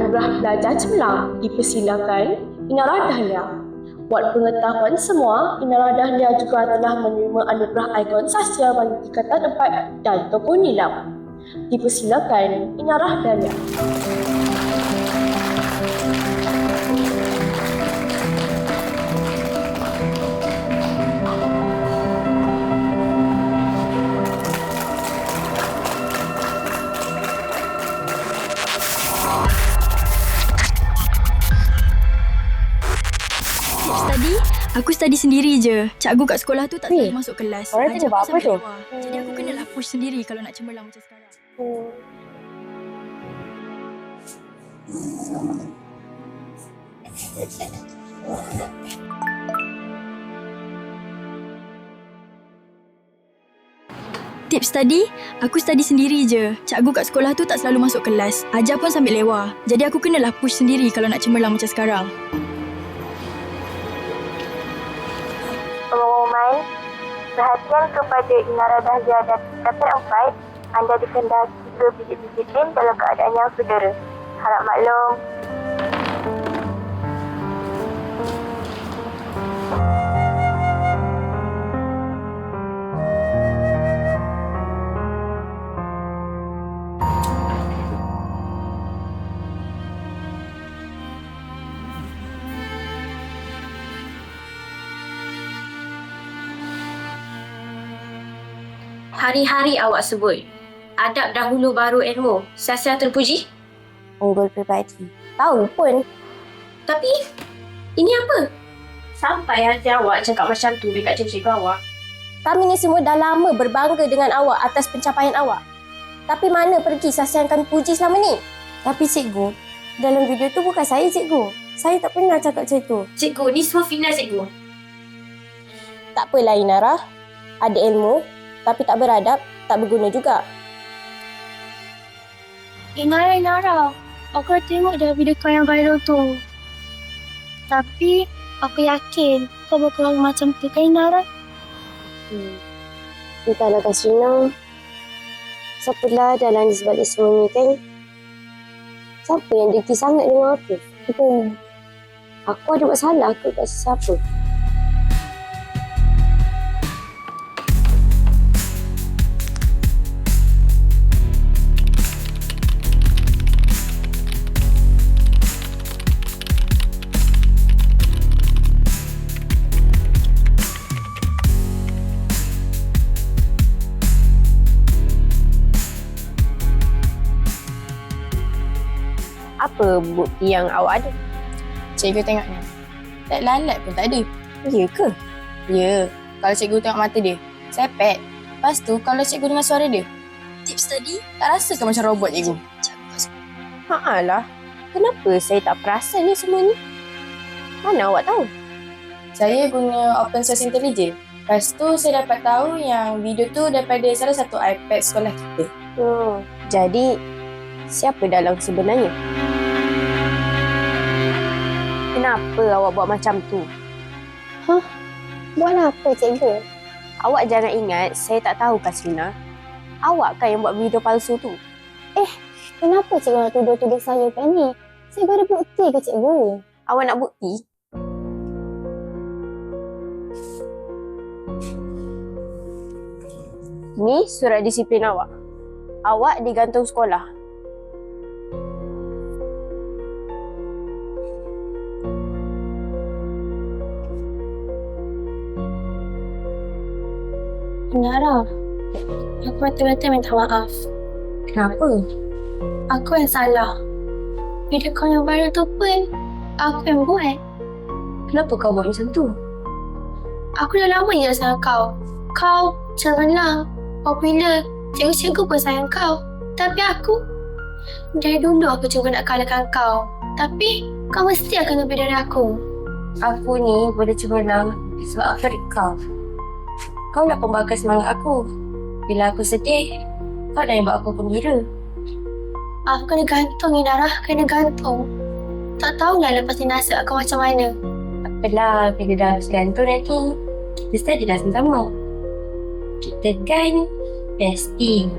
anugerah belajar cemerlang dipersilakan Inara Dahlia. Buat pengetahuan semua, Inara Dahlia juga telah menerima anugerah ikon sastra bagi tingkatan 4 dan tokoh nilam. Dipersilakan Inara Dahlia. Aku study sendiri je. Cikgu kat sekolah tu tak selalu masuk kelas. Korang tengok apa tu? Jadi aku kenalah push sendiri kalau nak cemerlang macam sekarang. Tips study, aku study sendiri je. Cikgu kat sekolah tu tak selalu masuk kelas. Ajar pun sambil lewar. Jadi aku kenalah push sendiri kalau nak cemerlang macam sekarang. Pengumuman, perhatian kepada Inara Dahlia dan tingkatan 4, anda dikehendaki berbijak disiplin dalam keadaan yang saudara. Harap maklum. Hari-hari awak sebut, adab dahulu baru ilmu. Sia-sia terpuji. Unggul peribadi. Tahu pun. Tapi, ini apa? Sampai hati awak cakap macam tu dekat cikgu awak. Kami ni semua dah lama berbangga dengan awak atas pencapaian awak. Tapi mana pergi Sasya yang kami puji selama ni? Tapi cikgu, dalam video tu bukan saya cikgu. Saya tak pernah cakap macam tu. Cikgu, ni semua fitnah cikgu. Tak apalah Inara. Ada ilmu, tapi tak beradab, tak berguna juga. Inara, aku dah tengok dah video kau yang viral tu. Tapi, aku yakin kau bakal macam tu kan Inara? Entahlah Kasrina. Siapalah dalam sebalik semua ni kan? Siapa yang dengki sangat dengan aku? Aku ada buat salah ke kat siapa? Apa bukti yang awak ada? Cikgu tengok ni. Tak lalat pun tak ada. Ya ke? Ya. Kalau cikgu tengok mata dia, sepet. Lepas tu, kalau cikgu dengar suara dia, Tips study, tak rasa ke macam robot cikgu? Lah. Kenapa saya tak perasan ni semua ni? Mana awak tahu? Saya guna open source intelligence. Lepas tu, saya dapat tahu yang video tu daripada salah satu iPad sekolah kita. Jadi, siapa dalang sebenarnya? Kenapa awak buat macam tu? Buat apa cikgu? Awak jangan ingat saya tak tahu Kasrina. Awak kan yang buat video palsu tu. Kenapa cikgu nak tuduh-tuduh saya kan ni? Saya ada bukti ke cikgu? Awak nak bukti? Ni surat disiplin awak. Awak digantung sekolah. Inara, aku betul-betul minta maaf. Kenapa? Aku yang salah. Video kau yang viral tu pun aku yang buat. Kenapa kau buat macam tu? Aku dah lama je sayang kau. Kau cemerlang, popular, cikgu-cikgu pun sayang kau. Tapi aku, dari dulu aku cuba nak kalahkan kau. Tapi kau mesti akan lebih dari aku. Aku ni boleh cemerlang sebab aku kau. Kau nak pembakar semangat aku. Bila aku sedih, kau dah yang buat aku gembira. Aku kena gantung Inara, kena gantung. Tak tahulah lepas ni nasib aku macam mana. Apalah, bila dah gantung nanti, kita dah sama-sama. Kita kan bestie.